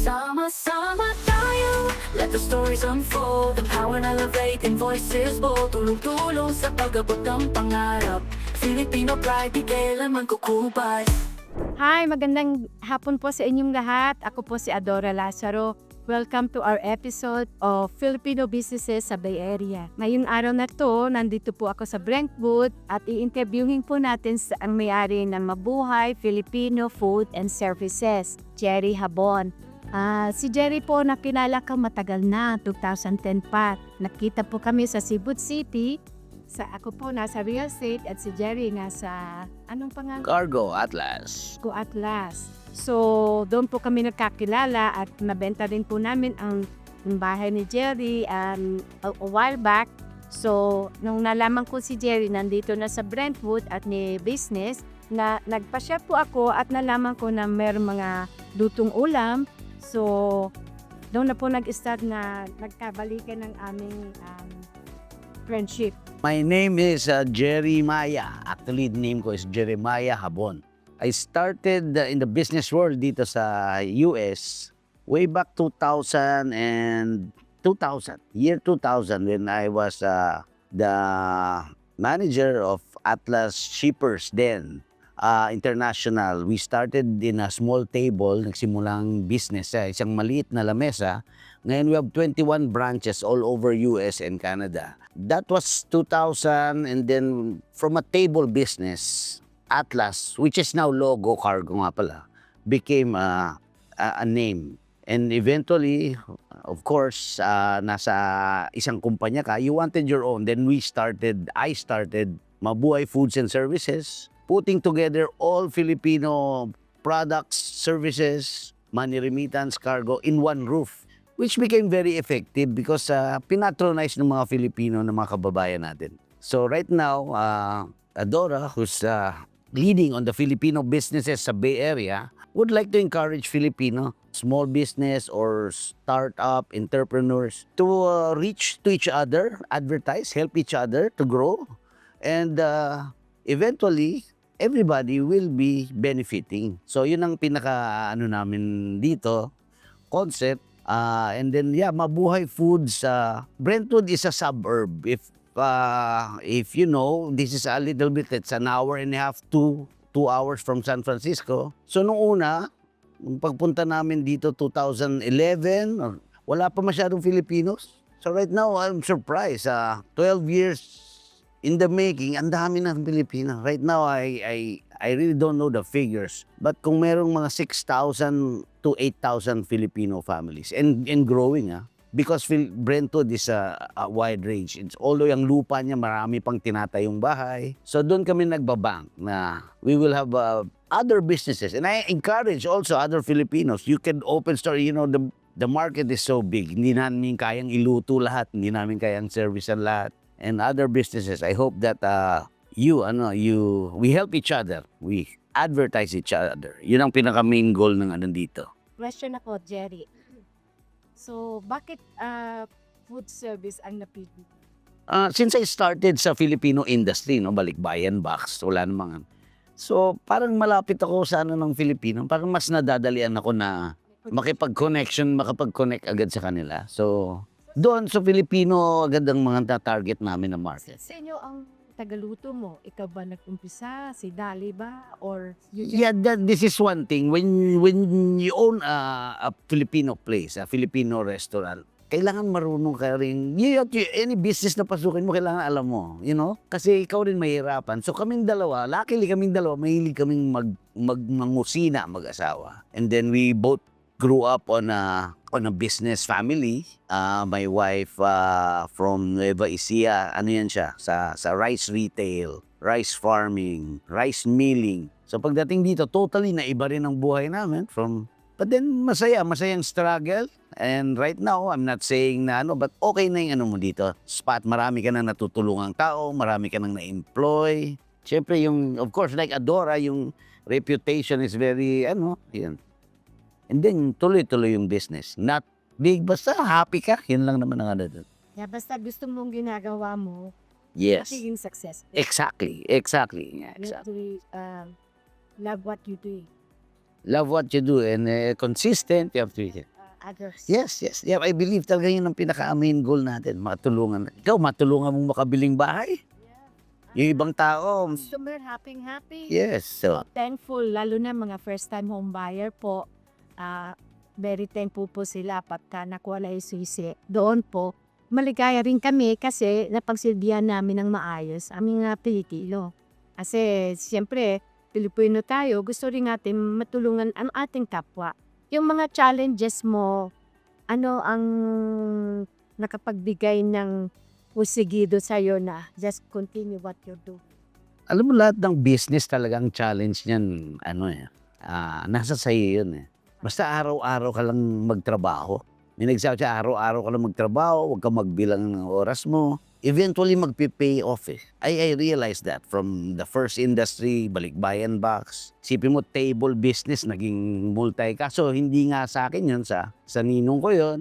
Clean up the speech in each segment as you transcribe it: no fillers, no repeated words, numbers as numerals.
Sama-sama tayo, let the stories unfold. The power na elevate in voices bold. Tulong-tulong sa pag-abot ng pangarap. Filipino pride, di kailanman kukubay. Hi, magandang hapon po sa inyong lahat. Ako po si Adora Lazaro. Welcome to our episode of Filipino Businesses sa Bay Area. Ngayong araw na to, nandito po ako sa Brentwood at i-interviewin po natin ang may-ari ng Mabuhay Filipino Food and Services, Jerry Habon. Si Jerry po nakilala ko matagal na, 2010 pa. Nakita po kami sa Cebu City. Ako po nasa real estate at si Jerry nasa, anong pangalan? Cargo Atlas. Go Atlas. So, doon po kami nagkakilala at nabenta din po namin ang bahay ni Jerry a while back. So, nung nalaman ko si Jerry nandito na sa Brentwood at ni business, na nagpa-share po ako at nalaman ko na mayroong mga lutong ulam. So, doon na po nag-start na nagkabalikan ng aming friendship. My name is Jerry Maya. Actually, the name ko is Jeremiah Habon. I started in the business world dito sa US way back 2000 year 2000 when I was the manager of Atlas Shippers then. International. We started in a small table, nagsimulang business, isang maliit na lamesa. Ngayon we have 21 branches all over US and Canada. That was 2000 and then from a table business, Atlas, which is now Logo Cargo nga pala, became a name. And eventually, of course, nasa isang kumpanya ka, you wanted your own. Then I started Mabuhay Foods and Services, putting together all Filipino products, services, money remittance, cargo in one roof, which became very effective because pinatronize ng mga Filipino ng mga kababayan natin. So right now, Adora, who's leading on the Filipino businesses sa Bay Area, would like to encourage Filipino small business or startup entrepreneurs to reach to each other, advertise, help each other to grow, and eventually, everybody will be benefiting. So yun ang pinaka namin dito, concept. And then Mabuhay Foods. Brentwood is a suburb. If you know, this is a little bit, it's an hour and a half to 2 hours from San Francisco. So nung una, nung pagpunta namin dito 2011, wala pa masyadong Filipinos. So right now, I'm surprised. 12 years in the making, ang dami ng Pilipino. Right now, I really don't know the figures. But kung merong mga 6,000 to 8,000 Filipino families and growing, because Brentwood is a wide range. Although yung lupa niya, marami pang tinatayong bahay. So doon kami nagbabank na we will have other businesses. And I encourage also other Filipinos, you can open store, the market is so big. Hindi namin kayang iluto lahat, hindi namin kayang servicean lahat. And other businesses, I hope that we help each other. We advertise each other. Yun ang pinaka-main goal ng dito. Question ako, Jerry. So, bakit food service ang napili? Since I started sa Filipino industry, balikbayan box, wala namang. So, parang malapit ako sa ng Filipino. Parang mas nadadalian ako na makapag-connect agad sa kanila. So, doon sa Filipino, agad ang mga target namin na market. Sa inyo ang tagaluto mo, ikaw ba nag-umpisa? Si Dali ba? Or you just... Yeah, this is one thing. When you own a Filipino place, a Filipino restaurant, kailangan marunong ka rin. Any business na pasukin mo, kailangan alam mo. Kasi ikaw rin mahirapan. So kaming dalawa, luckily kaming dalawa, mahilig kaming mangusina, mag-asawa. And then we both grew up on a business family. My wife from Nueva Ecija, yan siya, sa rice retail, rice farming, rice milling. So pagdating dito, totally naiba rin ang buhay namin but then masayang struggle. And right now, I'm not saying na but okay na yung mo dito. Spot, marami ka nang natutulungang tao, marami ka nang na-employ. Siyempre of course, like Adora, yung reputation is very, yan. And then, tuloy-tuloy yung business. Not big, basta happy ka. Yun lang naman ang doon. Yeah, basta gusto mong ginagawa mo, Yes. magiging successful. Exactly. You have to love what you do. Love what you do and consistent. You have to. others. Yes, yes. Yeah, I believe talaga yun ang pinaka-main goal natin, matulungan. Ikaw, matulungan mong makabiling bahay. Yung ibang tao, Customer happy. yes. So, Thankful, lalo na mga first-time home buyer po. Very thankful po sila pagka nakuha yung susi. Doon po, maligaya rin kami kasi napagsilbihan namin ng maayos aming pilikilo. Kasi siyempre, Pilipino tayo, gusto rin natin matulungan ang ating kapwa. Yung mga challenges mo, ano ang nakapagbigay ng pusigido sa'yo na just continue what you do? alam mo lahat ng business talagang challenge niyan, nasa sa'yo yun eh. Basta araw-araw ka lang magtrabaho. May nagsabi siya, araw-araw ka lang magtrabaho, huwag kang magbilang ng oras mo. Eventually, magpipay off eh. I realized that from the first industry, balikbayan box. Sipin mo, table business, naging multi. Kaso hindi nga sa akin yun, sa ninong ko yun.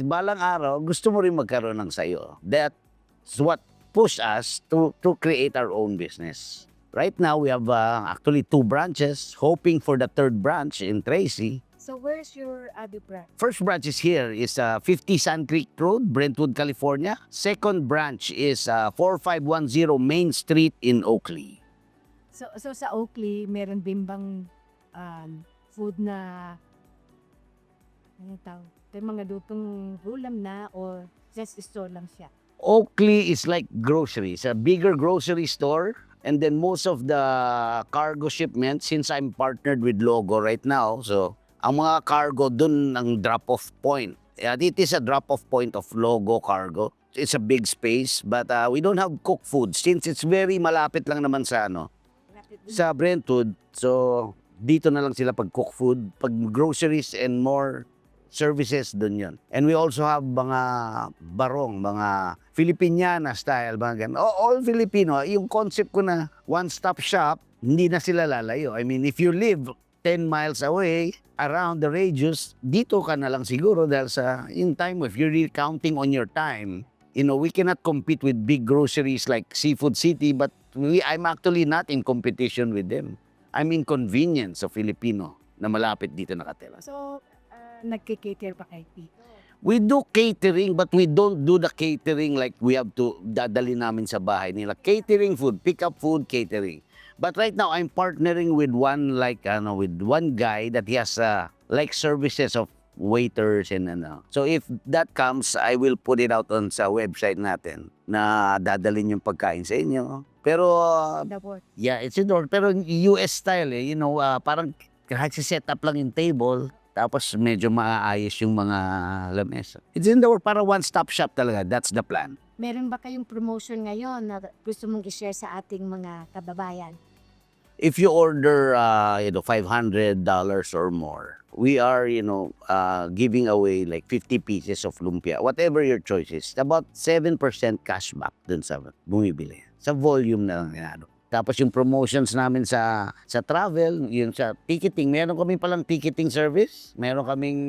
Balang araw, gusto mo rin magkaroon ng sayo. That's what pushed us to create our own business. Right now, we have actually 2 branches, hoping for the 3rd branch in Tracy. So where's your other branch? First branch is here, is 50 Sand Creek Road, Brentwood, California. Second branch is 4510 Main Street in Oakley. So sa Oakley, meron din bang food na ano tawag? Yung mga lutong ulam na or just store lang siya? Oakley is like groceries, a bigger grocery store. And then most of the cargo shipments, since I'm partnered with Logo right now, so ang mga cargo dun ang drop-off point. It is a drop-off point of Logo Cargo. It's a big space, but we don't have cooked food since it's very malapit lang naman sa sa Brentwood. So dito na lang sila pag cook food, pag groceries and more services dun yun. And we also have mga barong, mga Filipiniana style, mga ganun. All Filipino. Yung concept ko na one-stop shop, hindi na sila lalayo. I mean, if you live 10 miles away, around the radius, dito ka na lang siguro dahil in time, if you're really counting on your time, we cannot compete with big groceries like Seafood City, but I'm actually not in competition with them. I'm in convenience of Filipino na malapit dito nakatira. So, nagkikater pa kay Tito? We do catering, but we don't do the catering like we have to dadali namin sa bahay nila. Catering food, pick up food, catering. But right now, I'm partnering with one guy that he has like services of waiters and So if that comes, I will put it out on sa website natin na dadalhin yung pagkain sa inyo. Pero yeah, it's indoor. Pero US style parang kahit set up lang yung table, tapos medyo maaayos yung mga lamesa. It's indoor, para one-stop shop talaga. That's the plan. Meron ba kayong promotion ngayon na gusto mong i-share sa ating mga kababayan? If you order, $500 or more, we are, giving away like 50 pieces of lumpia. Whatever your choice is, about 7% cashback dun sa bumibili. Sa volume na lang. Tapos yung promotions namin sa travel, yung sa ticketing, meron kami palang ticketing service. Meron kaming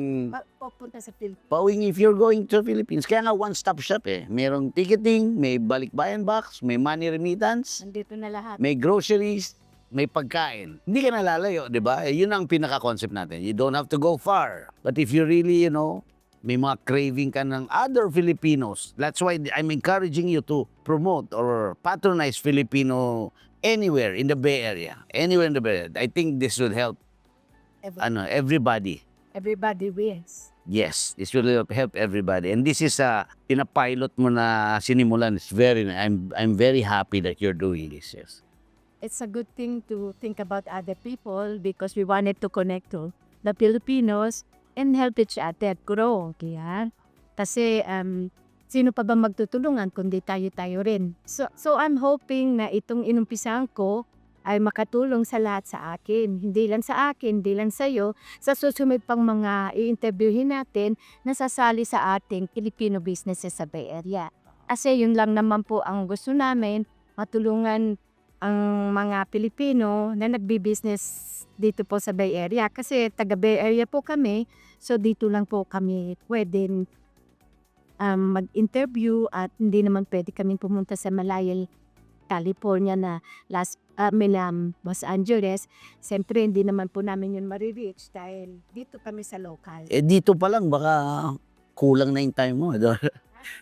Pupunta sa Philippines. Pauwing if you're going to Philippines. Kaya nga one-stop shop eh. Merong ticketing, may balikbayan box, may money remittance, Nandito na lahat. may groceries, may pagkain. Hindi ka nalalayo, di ba? Yun ang pinaka-concept natin. You don't have to go far. But if you really, may mga craving ka ng other Filipinos, that's why I'm encouraging you to promote or patronize Filipino anywhere in the Bay Area. Anywhere in the Bay Area. I think this would help everybody. Everybody wins. Yes, this will help everybody. And this is pinapilot mo na sinimulan. I'm very happy that you're doing this. Yes. It's a good thing to think about other people because we wanted to connect to the Filipinos and help each other grow. Kaya, kasi sino pa ba magtutulungan kundi tayo rin. So I'm hoping na itong inumpisahan ko ay makatulong sa lahat sa akin. Hindi lang sa akin, hindi lang sa iyo. Sa susunod pang mga i-interviewin natin na sasali sa ating Filipino businesses sa Bay Area. Kasi yun lang naman po ang gusto namin, matulungan ang mga Pilipino na nagbi-business dito po sa Bay Area. Kasi taga Bay Area po kami, so dito lang po kami pwedeng mag-interview at hindi naman pwede kami pumunta sa malayong California na Los Angeles, siyempre hindi naman po namin yun marireach dahil dito kami sa local. Dito pa lang, baka kulang na yung time mo.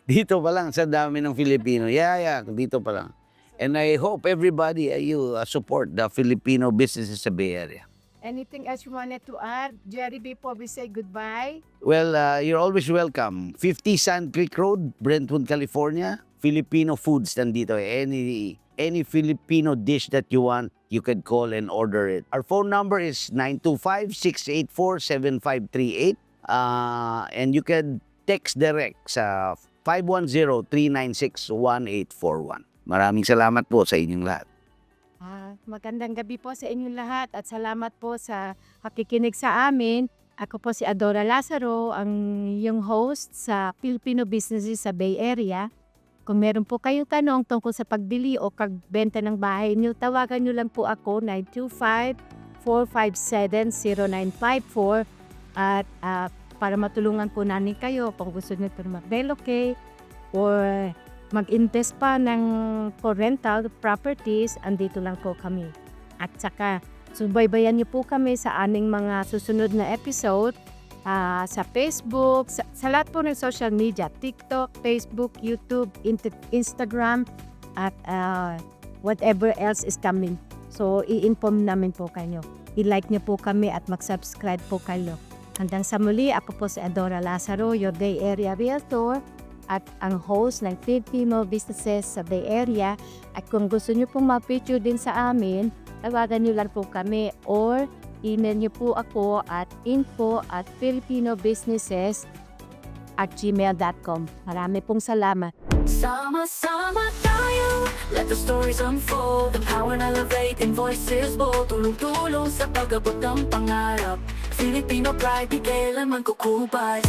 Dito pa lang, sa dami ng Filipino. Yeah, dito pa lang. And I hope everybody, you support the Filipino businesses sa Bay Area. Anything else you wanted to add, Jerry, before we say goodbye? Well, you're always welcome. 50 Sand Creek Road, Brentwood, California. Filipino foods nandito. Any Filipino dish that you want, you can call and order it. Our phone number is 925-684-7538. And you can text direct sa 510-396-1841. Maraming salamat po sa inyong lahat. Magandang gabi po sa inyong lahat at salamat po sa pakikinig sa amin. Ako po si Adora Lazaro, ang yung host sa Filipino Businesses sa Bay Area. Kung meron po kayong tanong tungkol sa pagbili o pagbenta ng bahay niyo, tawagan niyo lang po ako 925-457-0954 at para matulungan po namin kayo kung gusto niyo ito mag-relocate or mag-invest pa for rental properties, andito lang po kami. At saka, subaybayan niyo po kami sa aming mga susunod na episode sa Facebook, sa lahat po ng social media, TikTok, Facebook, YouTube, Instagram, at whatever else is coming. So, i-inform namin po kayo. I-like niyo po kami at mag-subscribe po kayo. Hanggang sa muli, ako po si Adora Lazaro, your Bay Area Realtor, at ang host ng Filipino Businesses sa Bay Area. At kung gusto niyo pong ma-feature din sa amin, tawagan niyo lang po kami or email niyo po ako at info@filipinobusinesses@gmail.com. Marami pong salamat. Sama-sama tayo, let the stories unfold. The power na elevate in voices bold. Tulong-tulong sa pag-abot ng pangarap. Filipino pride, di kailanman kukubay.